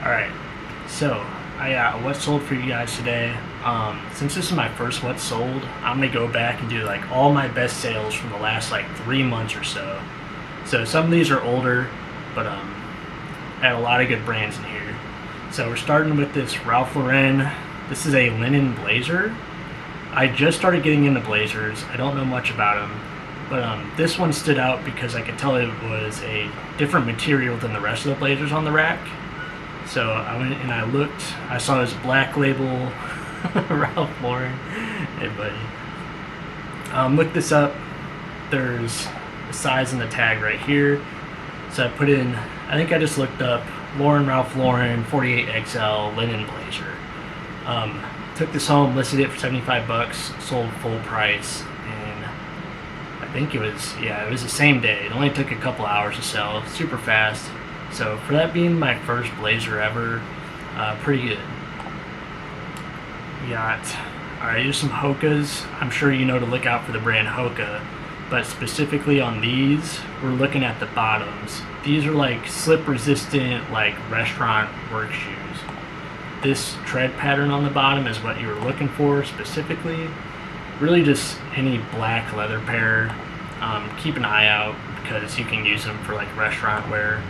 Alright, so I got what's sold for you guys today. Since this is my first what's sold, I'm gonna go back and do like all my best sales from the last like 3 months or so. So some of these are older, but I had a lot of good brands in here. So we're starting with this Ralph Lauren. This is a linen blazer. I just started getting into blazers. I don't know much about them, but this one stood out because I could tell it was a different material than the rest of the blazers on the rack. So I went and I looked. I saw this black label Ralph Lauren. Hey buddy. Looked this up. There's the size and the tag right here. So I put in, I think I just looked up Ralph Lauren 48XL linen blazer. Took this home, listed it for 75 bucks, sold full price, and I think it was the same day. It only took a couple hours to sell, super fast. So for that being my first blazer ever, pretty good. We got, alright, here's some Hokas. I'm sure you know to look out for the brand Hoka, but specifically on these, we're looking at the bottoms. These are like slip resistant, like restaurant work shoes. This tread pattern on the bottom is what you were looking for specifically. Really just any black leather pair. Keep an eye out because you can use them for like restaurant wear.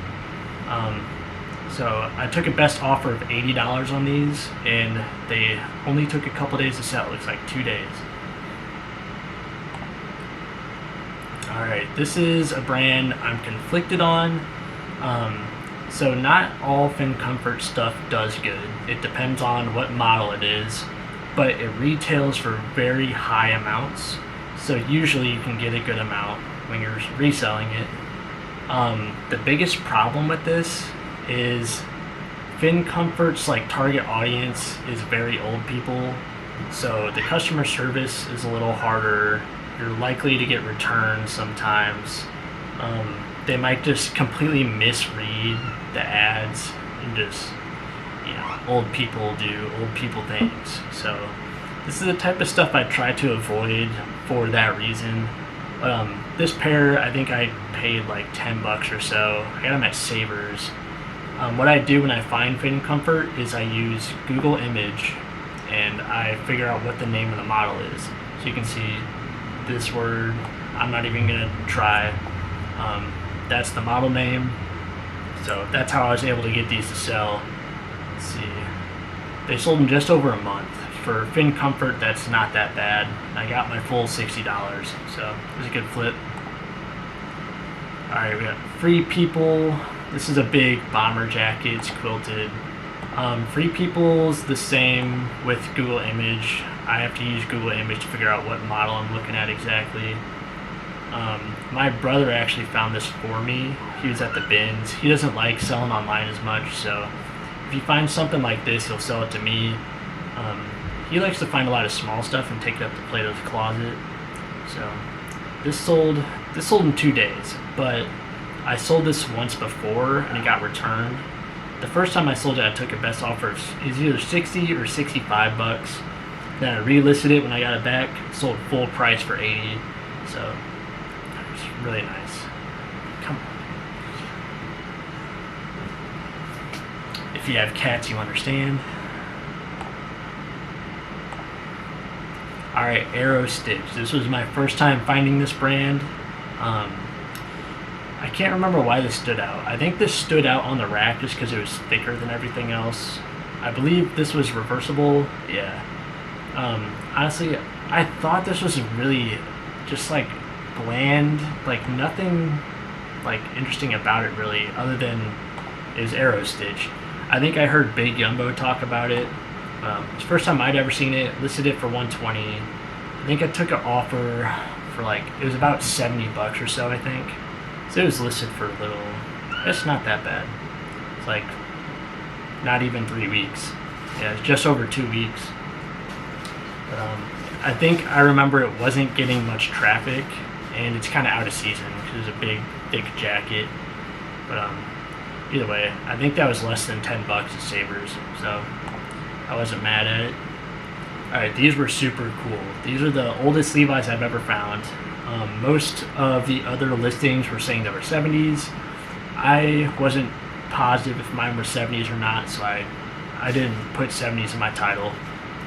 So I took a best offer of $80 on these, and they only took a couple days to sell. It's like 2 days. Alright, this is a brand I'm conflicted on. So not all Fin Comfort stuff does good. It depends on what model it is, but it retails for very high amounts. So usually you can get a good amount when you're reselling it. The biggest problem with this is Fin Comfort's like target audience is very old people. So the customer service is a little harder. You're likely to get returns sometimes. They might just completely misread the ads and just, old people do old people things. So this is the type of stuff I try to avoid for that reason. This pair, I think I paid like 10 bucks or so. I got them at Savers. What I do when I find Fin Comfort is I use Google Image and I figure out what the name of the model is. So you can see this word, I'm not even gonna try. That's the model name. So that's how I was able to get these to sell. Let's see. They sold in just over a month. For Fin Comfort, that's not that bad. I got my full $60, so it was a good flip. Alright, we got Free People. This is a big bomber jacket, it's quilted. Free People's the same with Google Image. I have to use Google Image to figure out what model I'm looking at exactly. My brother actually found this for me. He was at the bins. He doesn't like selling online as much, so if he finds something like this, he'll sell it to me. He likes to find a lot of small stuff and take it up to Plato's closet. So this sold in 2 days, but I sold this once before and it got returned. The first time I sold it, I took a best offer. It was either 60 or 65 bucks. Then I relisted it when I got it back. Sold full price for 80. So it's really nice. Come on. If you have cats, you understand. Alright, Arrow Stitch. This was my first time finding this brand. I can't remember why this stood out. I think this stood out on the rack just because it was thicker than everything else. I believe this was reversible. Yeah. Honestly, I thought this was really just like bland, like nothing like interesting about it really, other than it was Arrow Stitch. I think I heard Big Yumbo talk about it. It's the first time I'd ever seen it. Listed it for $120. I think I took an offer for like, it was about 70 bucks or so, I think. So it was listed for a little. It's not that bad. It's like not even 3 weeks. Yeah, it's just over 2 weeks. But I think I remember it wasn't getting much traffic, and it's kind of out of season because it's a big, thick jacket. But either way, I think that was less than 10 bucks at Savers, so I wasn't mad at it. Alright, these were super cool. These are the oldest Levi's I've ever found. Most of the other listings were saying they were 70s. I wasn't positive if mine were 70s or not, so I didn't put 70s in my title.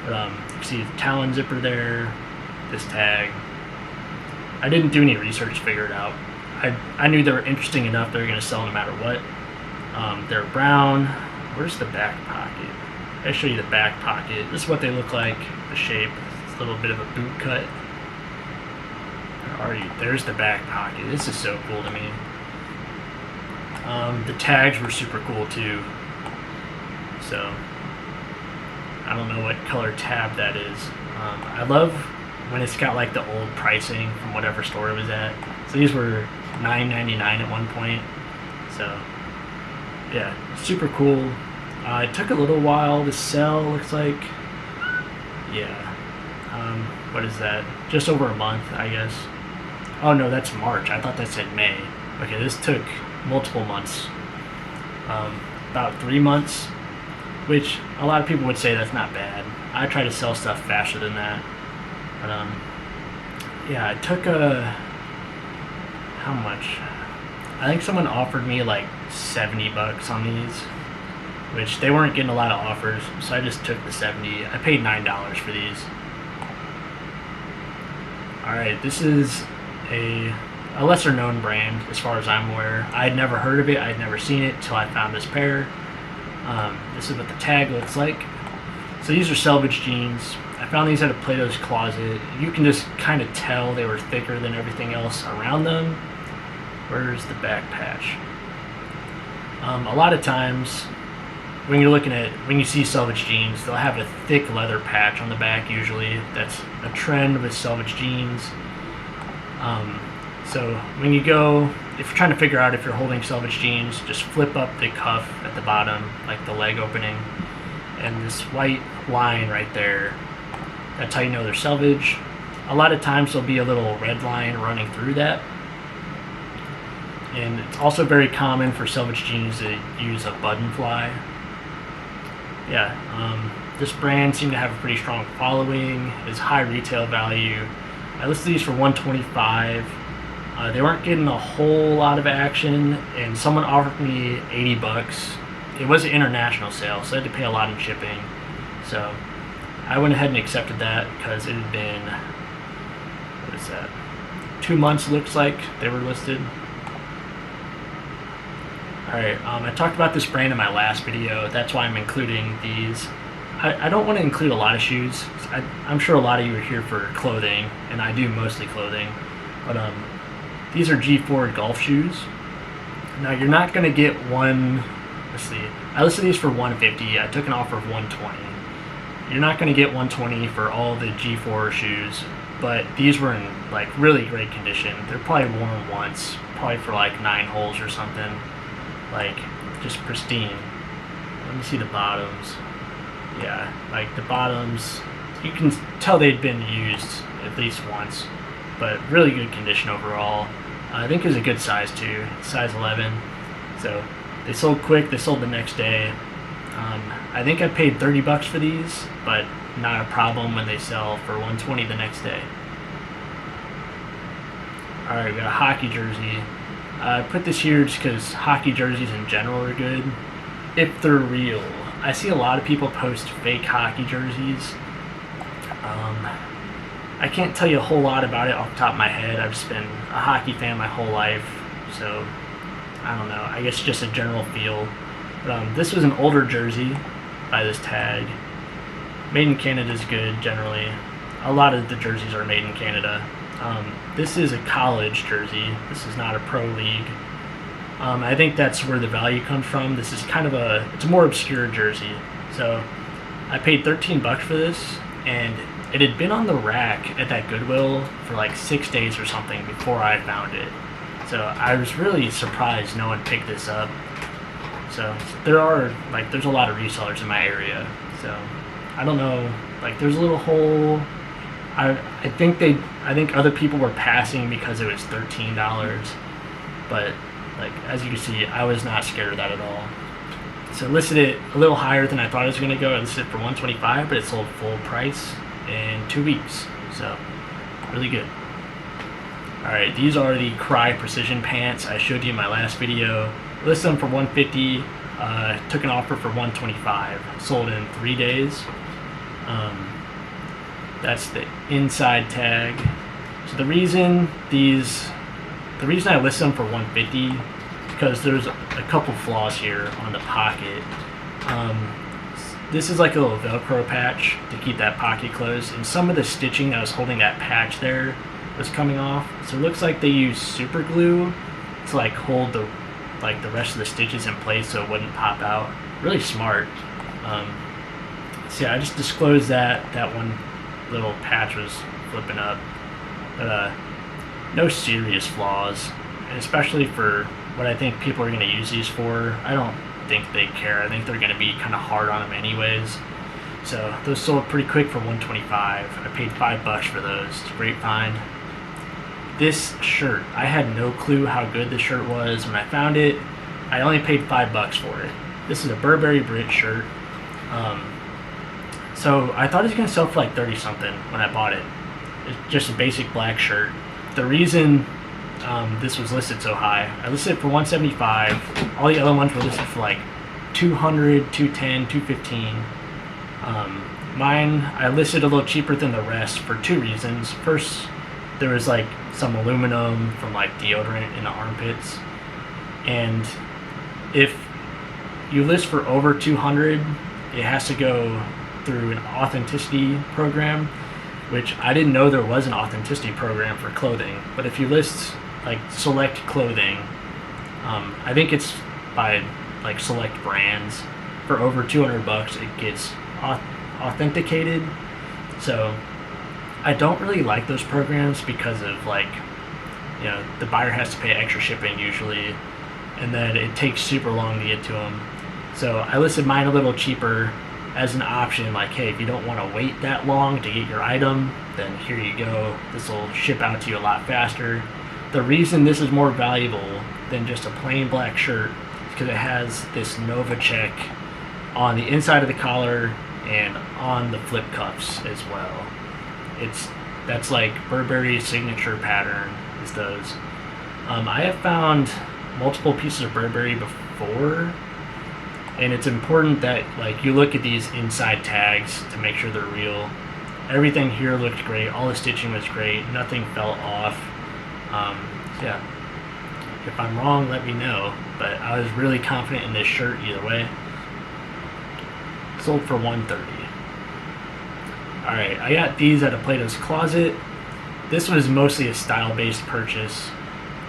But you can see the Talon zipper there, this tag. I didn't do any research to figure it out. I knew they were interesting enough they were going to sell no matter what. They're brown. Where's the back pocket? I'll show you the back pocket. This is what they look like, the shape. It's a little bit of a boot cut. There's the back pocket. This is so cool to me. The tags were super cool too. So, I don't know what color tab that is. I love when it's got like the old pricing from whatever store it was at. So these were $9.99 at one point. So, yeah, super cool. It took a little while to sell, looks like. Yeah. What is that? Just over a month, I guess. Oh no, that's March. I thought that said May. Okay, this took multiple months. About 3 months, which a lot of people would say that's not bad. I try to sell stuff faster than that. But yeah, it took how much? I think someone offered me like $70 on these, which they weren't getting a lot of offers, so I just took the 70. I paid $9 for these. Alright, this is a lesser known brand as far as I'm aware. I had never heard of it, I had never seen it until I found this pair. This is what the tag looks like. So these are Salvage Jeans. I found these at a Plato's Closet. You can just kind of tell they were thicker than everything else around them. Where's the back patch? A lot of times when you see Salvage Jeans, they'll have a thick leather patch on the back usually. That's a trend with Salvage Jeans. So when you go, if you're trying to figure out if you're holding Salvage Jeans, just flip up the cuff at the bottom, like the leg opening, and this white line right there, that's how you know they're Salvage. A lot of times there'll be a little red line running through that. And it's also very common for Salvage Jeans to use a button fly. Yeah, this brand seemed to have a pretty strong following. It's high retail value. I listed these for $125. They weren't getting a whole lot of action, and someone offered me $80. It was an international sale, so I had to pay a lot in shipping. So I went ahead and accepted that because it had been, what is that, 2 months looks like they were listed. Alright, I talked about this brand in my last video. That's why I'm including these. I don't want to include a lot of shoes. I'm sure a lot of you are here for clothing, and I do mostly clothing. But these are G4 golf shoes. Now you're not going to get one, let's see, I listed these for $150. I took an offer of $120. You're not going to get $120 for all the G4 shoes, but these were in like really great condition. They're probably worn once, probably for like 9 holes or something. Like, just pristine. Let me see the bottoms. Yeah, like the bottoms, you can tell they'd been used at least once, but really good condition overall. I think it was a good size too, size 11. So they sold quick, they sold the next day. I think I paid $30 for these, but not a problem when they sell for $120 the next day. Alright, we got a hockey jersey. I put this here just because hockey jerseys in general are good, if they're real. I see a lot of people post fake hockey jerseys. I can't tell you a whole lot about it off the top of my head. I've just been a hockey fan my whole life, so I don't know. I guess just a general feel. But, this was an older jersey by this tag. Made in Canada is good generally. A lot of the jerseys are made in Canada. This is a college jersey. This is not a pro league. I think that's where the value comes from. This is kind of it's a more obscure jersey. So I paid $13 for this, and it had been on the rack at that Goodwill for like 6 days or something before I found it. So I was really surprised no one picked this up. So there's a lot of resellers in my area. So I don't know, like there's a little hole. I think other people were passing because it was $13, but like as you can see, I was not scared of that at all. So I listed it a little higher than I thought it was going to go. I listed it for $125, but it sold full price in 2 weeks. So really good. Alright, these are the Cry Precision pants I showed you in my last video. I listed them for $150. Took an offer for $125. Sold in 3 days. That's the inside tag. So the reason I list them for $150 because there's a couple flaws here on the pocket. This is like a little Velcro patch to keep that pocket closed, and some of the stitching that was holding that patch there was coming off. So it looks like they used super glue to like hold the rest of the stitches in place so it wouldn't pop out. Really smart. So yeah, I just disclosed that one little patch was flipping up, but no serious flaws, and especially for what I think people are going to use these for, I don't think they care. I think they're going to be kind of hard on them anyways. So those sold pretty quick for $125. I paid $5 for those. It's a great find. This shirt, I had no clue how good this shirt was. When I found it, I only paid $5 for it. This is a Burberry Brit shirt. So I thought it was going to sell for like 30 something when I bought it. It's just a basic black shirt. The reason this was listed so high, I listed it for $175. All the other ones were listed for like $200, $210, $215. Mine, I listed a little cheaper than the rest for two reasons. First, there was like some aluminum from like deodorant in the armpits, and if you list for over 200, it has to go through an authenticity program, which I didn't know there was an authenticity program for clothing. But if you list like select clothing, I think it's by like select brands, for over $200 it gets authenticated. So I don't really like those programs because of like, you know, the buyer has to pay extra shipping usually, and then it takes super long to get to them. So I listed mine a little cheaper as an option, like, hey, if you don't want to wait that long to get your item, then here you go. This will ship out to you a lot faster. The reason this is more valuable than just a plain black shirt is because it has this Nova check on the inside of the collar and on the flip cuffs as well. That's like Burberry's signature pattern is those. I have found multiple pieces of Burberry before, and it's important that like you look at these inside tags to make sure they're real. Everything here looked great. All the stitching was great. Nothing fell off. So yeah, if I'm wrong, let me know. But I was really confident in this shirt either way. Sold for $130. Alright, I got these at a Plato's Closet. This was mostly a style-based purchase.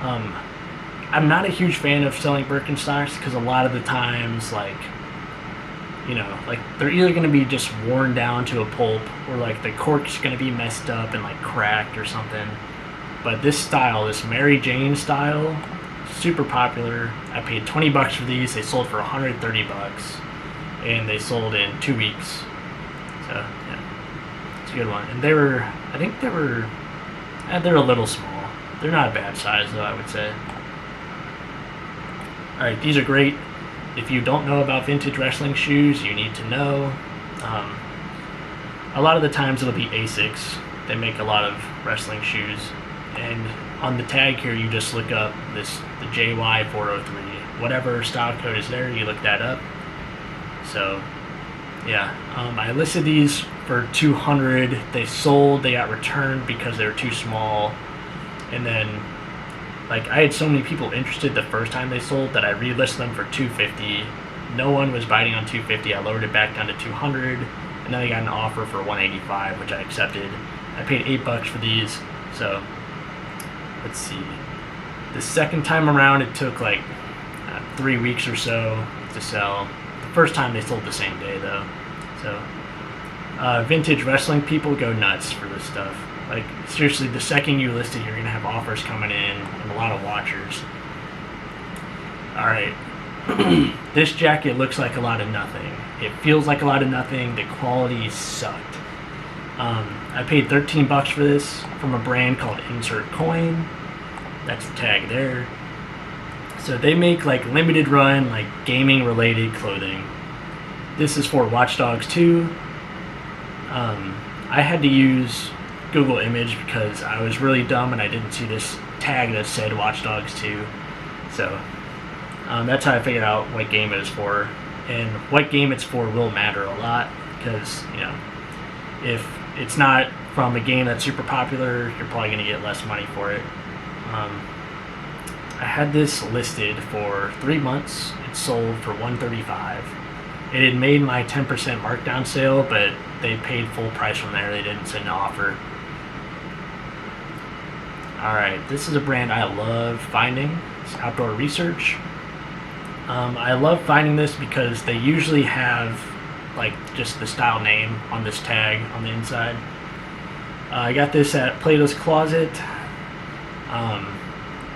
I'm not a huge fan of selling Birkenstocks because a lot of the times, like, you know, like they're either going to be just worn down to a pulp, or like the cork's going to be messed up and like cracked or something. But this style, this Mary Jane style, super popular. I paid $20 for these. They sold for $130, and they sold in 2 weeks. So yeah, it's a good one. And they were, I think they're a little small. They're not a bad size though, I would say. Alright, these are great. If you don't know about vintage wrestling shoes, you need to know. A lot of the times it'll be Asics. They make a lot of wrestling shoes. And on the tag here, you just look up the JY403. Whatever style code is there, you look that up. So, yeah. I listed these for $200. They sold. They got returned because they were too small. And then, like, I had so many people interested the first time they sold that I relisted them for $250. No one was biting on $250. I lowered it back down to $200, and then I got an offer for $185, which I accepted. I paid $8 for these. So let's see. The second time around, it took like 3 weeks or so to sell. The first time they sold the same day though. So vintage wrestling people go nuts for this stuff. Like, seriously, the second you list it, you're going to have offers coming in and a lot of watchers. Alright. This jacket looks like a lot of nothing. It feels like a lot of nothing. The quality sucked. I paid $13 for this from a brand called Insert Coin. That's the tag there. So they make like limited run, like gaming related clothing. This is for Watch Dogs 2. I had to use Google image because I was really dumb and I didn't see this tag that said Watch Dogs 2. So That's how I figured out what game it is for, and what game it's for will matter a lot, because if it's not from a game that's super popular, you're probably going to get less money for it. I had this listed for 3 months. It sold for $135. It had made my 10% markdown sale, but they paid full price from there. They didn't send an offer. Alright, this is a brand I love finding. It's Outdoor Research. I love finding this because they usually have like just the style name on this tag on the inside. I got this at Plato's Closet.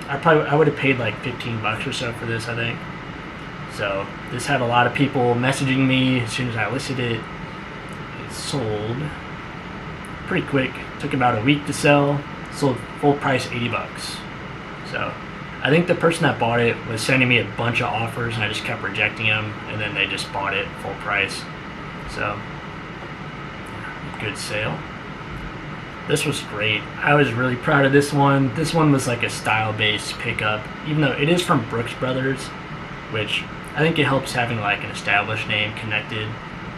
I would have paid like $15 or so for this, I think. So this had a lot of people messaging me as soon as I listed it. It sold pretty quick. Took about a week to sell. Sold full price $80. So I think the person that bought it was sending me a bunch of offers, and I just kept rejecting them, and then they just bought it full price. So good sale. This was great. I was really proud of this one. This one was like a style-based pickup, even though it is from Brooks Brothers, which I think it helps having like an established name connected.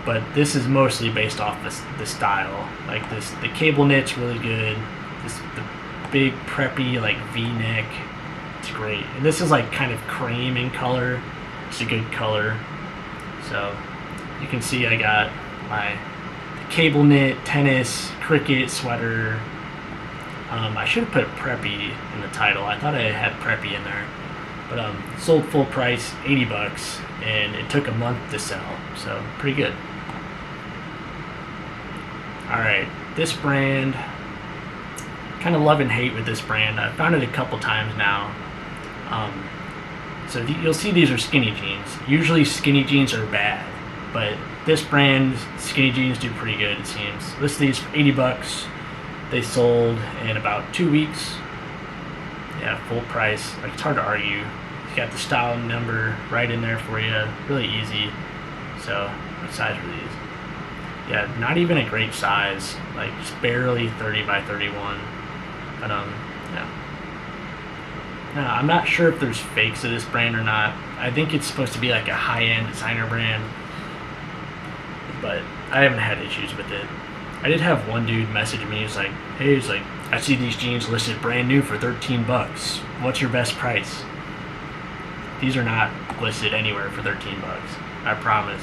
But this is mostly based off the style. Like this, the cable knit's really good. The big preppy like V-neck, it's great. And this is like kind of cream in color. It's a good color. So you can see I got my cable knit, tennis, cricket sweater. I should have put preppy in the title. I thought I had preppy in there. But sold full price, $80, and it took a month to sell. So pretty good. Alright, this brand, kind of love and hate with this brand. I've found it a couple times now. So you'll see these are skinny jeans. Usually skinny jeans are bad, but this brand, skinny jeans, do pretty good, it seems. List these for $80. They sold in about 2 weeks. Yeah, full price. Like, it's hard to argue. You got the style number right in there for you. Really easy. So, what size are these? Yeah, not even a great size. Like, just barely 30 by 31. But, yeah. Now, I'm not sure if there's fakes of this brand or not. I think it's supposed to be like a high-end designer brand. But I haven't had issues with it. I did have one dude message me. He's like, hey, I see these jeans listed brand new for $13. What's your best price? These are not listed anywhere for $13. I promise.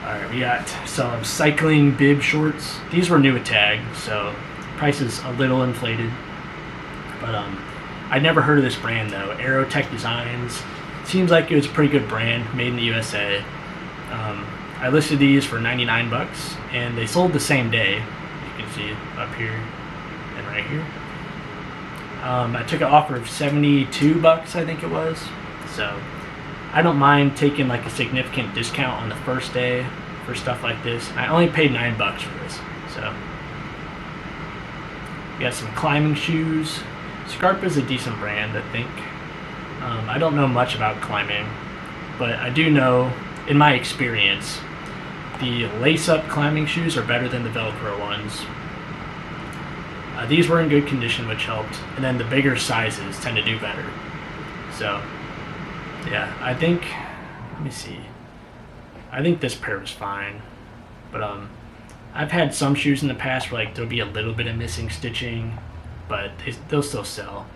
Alright, we got some cycling bib shorts. These were new at tag, so price is a little inflated. But I'd never heard of this brand though. Aerotech Designs. Seems like it was a pretty good brand, made in the USA. I listed these for $99, and they sold the same day. You can see up here and right here. I took an offer of $72, I think it was. So I don't mind taking like a significant discount on the first day for stuff like this. I only paid $9 for this. So we got some climbing shoes. Scarpa is a decent brand, I think. I don't know much about climbing, but I do know, in my experience, the lace-up climbing shoes are better than the Velcro ones. These were in good condition, which helped, and then the bigger sizes tend to do better. So, yeah, I think, let me see. I think this pair was fine, but I've had some shoes in the past where like there'll be a little bit of missing stitching, but they'll still sell.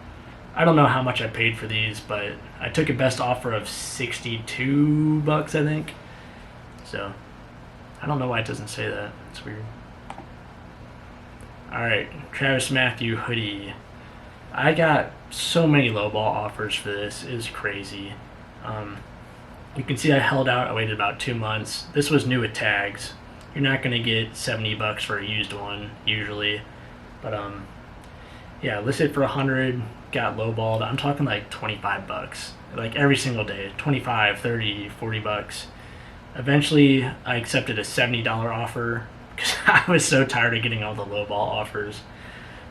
I don't know how much I paid for these, but I took a best offer of $62, I think. So, I don't know why it doesn't say that. It's weird. Alright, Travis Matthew hoodie. I got so many lowball offers for this. It is crazy. You can see I held out. I waited about 2 months. This was new at tags. You're not going to get $70 for a used one, usually. But, yeah, listed for $100. Got lowballed. I'm talking like $25. Like every single day. $25, $30, $40. Eventually, I accepted a $70 offer because I was so tired of getting all the lowball offers.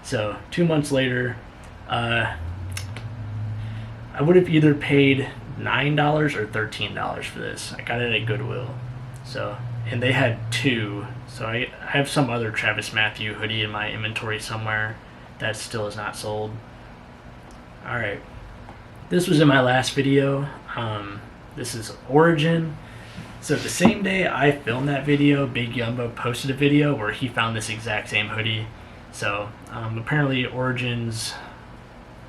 So 2 months later, I would have either paid $9 or $13 for this. I got it at Goodwill. So, and they had two. So I have some other Travis Matthew hoodie in my inventory somewhere that still is not sold. Alright. This was in my last video. This is Origin. So the same day I filmed that video, Big Yumbo posted a video where he found this exact same hoodie. So apparently Origin's,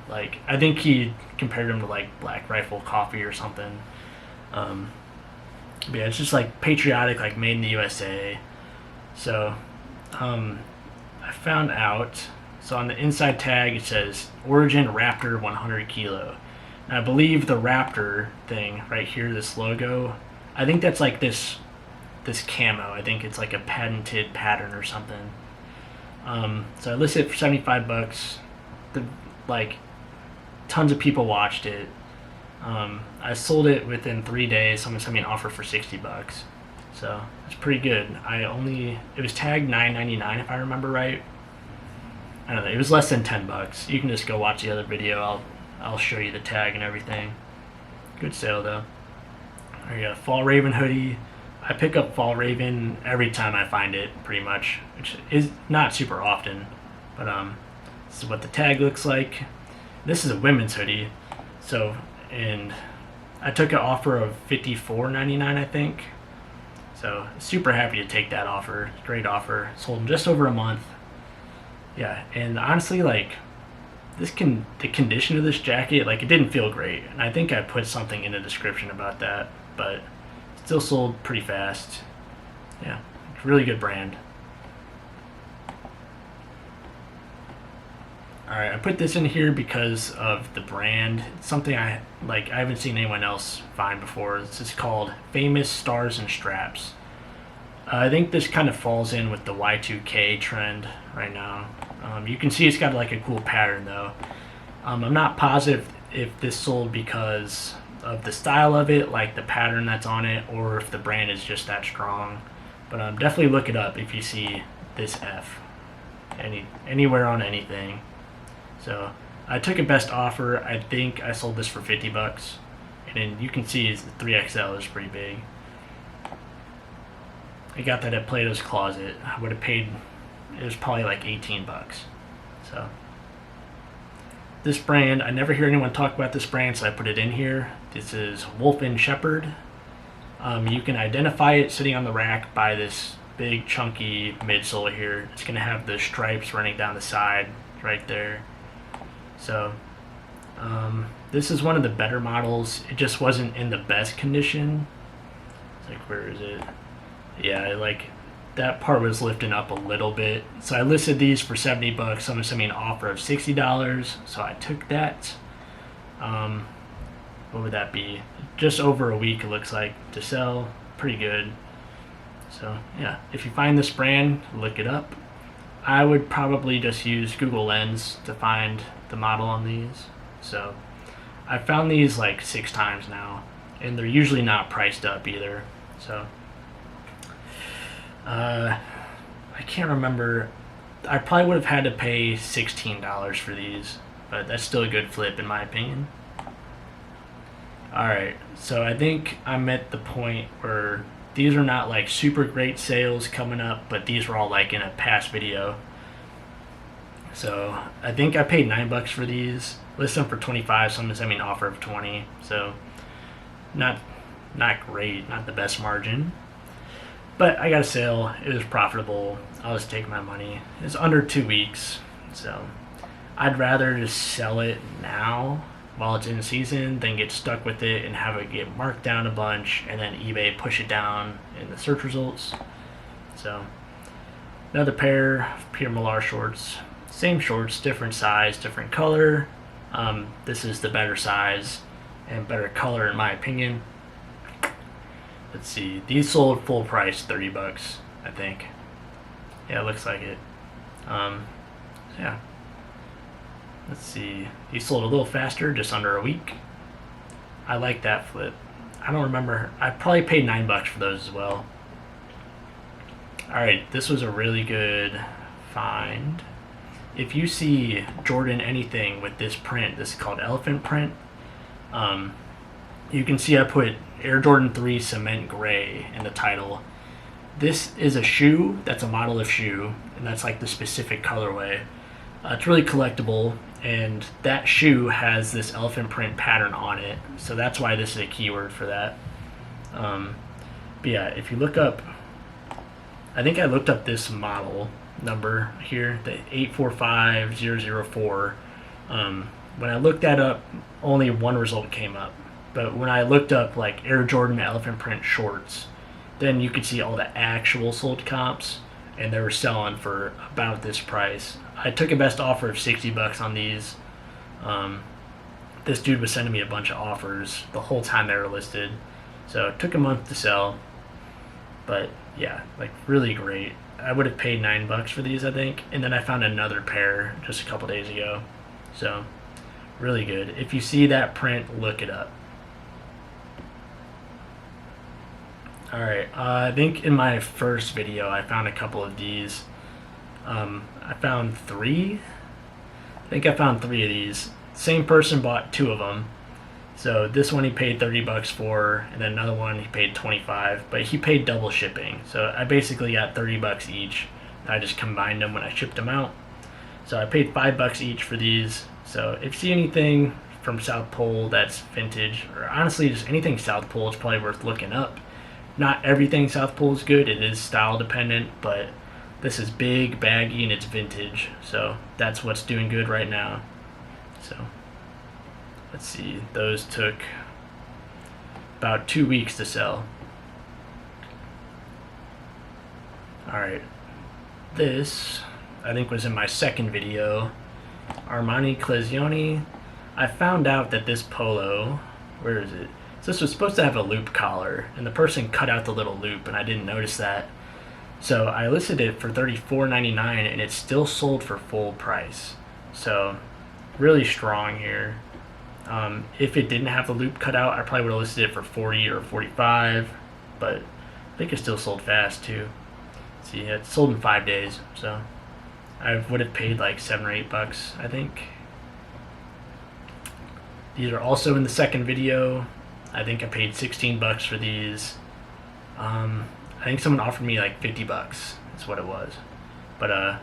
like, I think he compared them to like Black Rifle Coffee or something. But yeah, it's just like patriotic, like made in the USA. So I found out, so on the inside tag it says Origin Raptor 100 kilo. And I believe the Raptor thing right here, this logo, I think that's like this camo. I think it's like a patented pattern or something. So I listed it for $75. Like tons of people watched it. I sold it within 3 days. Someone sent me an offer for $60. So it's pretty good. It was tagged $9.99 if I remember right. I don't know. It was less than $10. You can just go watch the other video. I'll show you the tag and everything. Good sale though. I got a Fall Raven hoodie. I pick up Fall Raven every time I find it, pretty much, which is not super often. But this is what the tag looks like. This is a women's hoodie. So, and I took an offer of $54.99, I think. So super happy to take that offer. Great offer. Sold in just over a month. Yeah, and honestly, like the condition of this jacket, like it didn't feel great, and I think I put something in the description about that, but still sold pretty fast. Yeah, it's a really good brand. Alright, I put this in here because of the brand. It's something I haven't seen anyone else find before. This is called Famous Stars and Straps. I think this kind of falls in with the Y2K trend right now. You can see it's got like a cool pattern though. I'm not positive if this sold because of the style of it, like the pattern that's on it, or if the brand is just that strong. But definitely look it up if you see this F anywhere on anything. So I took a best offer. I think I sold this for $50, and then you can see the 3XL is pretty big. I got that at Plato's Closet. I would have paid, it was probably like $18. So this brand, I never hear anyone talk about this brand, so I put it in here. This is Wolf and Shepherd. You can identify it sitting on the rack by this big chunky midsole here. It's gonna have the stripes running down the side right there. So this is one of the better models. It just wasn't in the best condition. It's like, where is it? Yeah, like that part was lifting up a little bit. So I listed these for $70. Someone sent me an offer of $60, so I took that. What would that be? Just over a week, it looks like, to sell. Pretty good. So yeah, if you find this brand, look it up. I would probably just use Google Lens to find the model on these. So I found these like 6 times now, and they're usually not priced up either. So I can't remember. I probably would have had to pay $16 for these, but that's still a good flip in my opinion. Alright, so I think I'm at the point where these are not like super great sales coming up, but these were all like in a past video. So I think I paid $9 for these. Listed them for $25, someone sent me an offer of $20. So not great, not the best margin. But I got a sale, it was profitable. I'll just take my money. It's under 2 weeks, so I'd rather just sell it now while it's in season than get stuck with it and have it get marked down a bunch and then eBay push it down in the search results. So another pair of Pierre Millar shorts. Same shorts, different size, different color. This is the better size and better color in my opinion. Let's see, these sold full price, $30, I think. Yeah, it looks like it. Yeah. Let's see, these sold a little faster, just under a week. I like that flip. I don't remember, I probably paid $9 for those as well. Alright, this was a really good find. If you see Jordan anything with this print, this is called elephant print. You can see I put Air Jordan 3 Cement Gray in the title. This is a shoe, that's a model of shoe, and that's like the specific colorway. It's really collectible, and that shoe has this elephant print pattern on it, so that's why this is a keyword for that. But yeah, if you look up, I think I looked up this model number here, the 845004. When I looked that up, only one result came up. But when I looked up like Air Jordan elephant print shorts, then you could see all the actual sold comps, and they were selling for about this price. I took a best offer of $60 on these. This dude was sending me a bunch of offers the whole time they were listed, so it took a month to sell. But yeah, like really great. I would have paid $9 for these, I think, and then I found another pair just a couple days ago. So really good. If you see that print, look it up. Alright, I think in my first video I found a couple of these. I found three. I think I found three of these. Same person bought two of them. So this one he paid $30 for, and then another one he paid $25, but he paid double shipping. So I basically got $30 each. I just combined them when I shipped them out. So I paid $5 each for these. So if you see anything from South Pole that's vintage, or honestly just anything South Pole, it's probably worth looking up. Not everything South Pole is good, it is style dependent, but this is big, baggy, and it's vintage. So that's what's doing good right now. So let's see, those took about 2 weeks to sell. Alright, this I think was in my second video, Armani Clezioni. I found out that this polo, where is it? So this was supposed to have a loop collar, and the person cut out the little loop, and I didn't notice that. So I listed it for $34.99, and it's still sold for full price. So really strong here. If it didn't have the loop cut out, I probably would have listed it for $40 or $45, but I think it still sold fast too. See, it sold in 5 days, so I would have paid like $7 or $8, I think. These are also in the second video. I think I paid $16 for these. I think someone offered me like $50 is what it was. But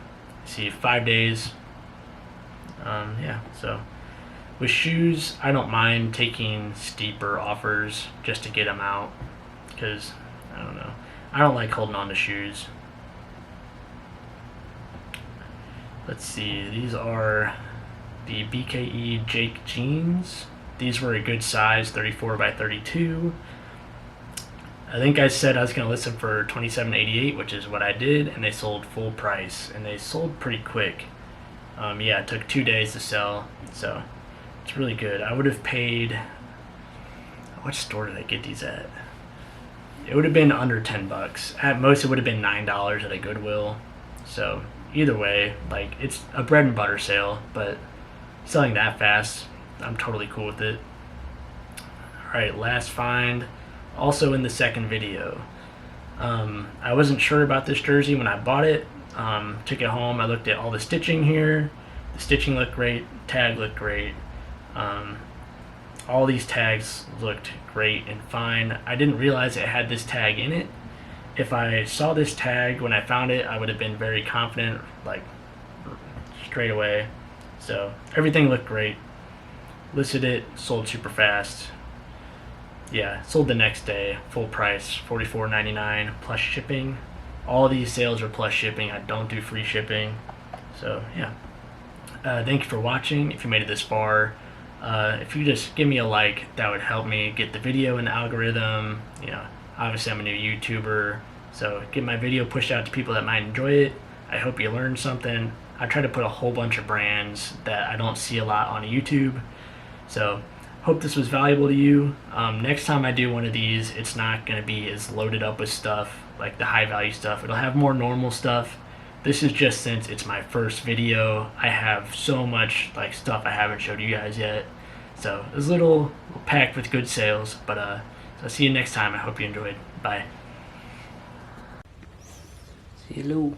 see, 5 days. Yeah, so with shoes, I don't mind taking steeper offers just to get them out, because I don't know, I don't like holding on to shoes. Let's see, these are the BKE Jake jeans. These were a good size, 34 by 32. I think I said I was going to list them for $27.88, which is what I did, and they sold full price, and they sold pretty quick. Yeah, it took 2 days to sell, so it's really good. I would have paid, what store did I get these at? It would have been under $10. At most, it would have been $9 at a Goodwill. So either way, like, it's a bread and butter sale, but selling that fast, I'm totally cool with it. Alright, last find, also in the second video. I wasn't sure about this jersey when I bought it. Took it home, I looked at all the stitching here. The stitching looked great, tag looked great. All these tags looked great and fine. I didn't realize it had this tag in it. If I saw this tag when I found it, I would have been very confident, like straight away. So everything looked great. Listed it, sold super fast. Yeah, sold the next day, full price, $44.99 plus shipping. All these sales are plus shipping. I don't do free shipping. So yeah, thank you for watching. If you made it this far, if you just give me a like, that would help me get the video in the algorithm. You know, obviously I'm a new YouTuber, so get my video pushed out to people that might enjoy it. I hope you learned something. I try to put a whole bunch of brands that I don't see a lot on YouTube. So hope this was valuable to you. Next time I do one of these, it's not going to be as loaded up with stuff, like the high value stuff. It'll have more normal stuff. This is just since it's my first video. I have so much like stuff I haven't showed you guys yet. So it's a little packed with good sales. But so I'll see you next time. I hope you enjoyed. Bye. Hello.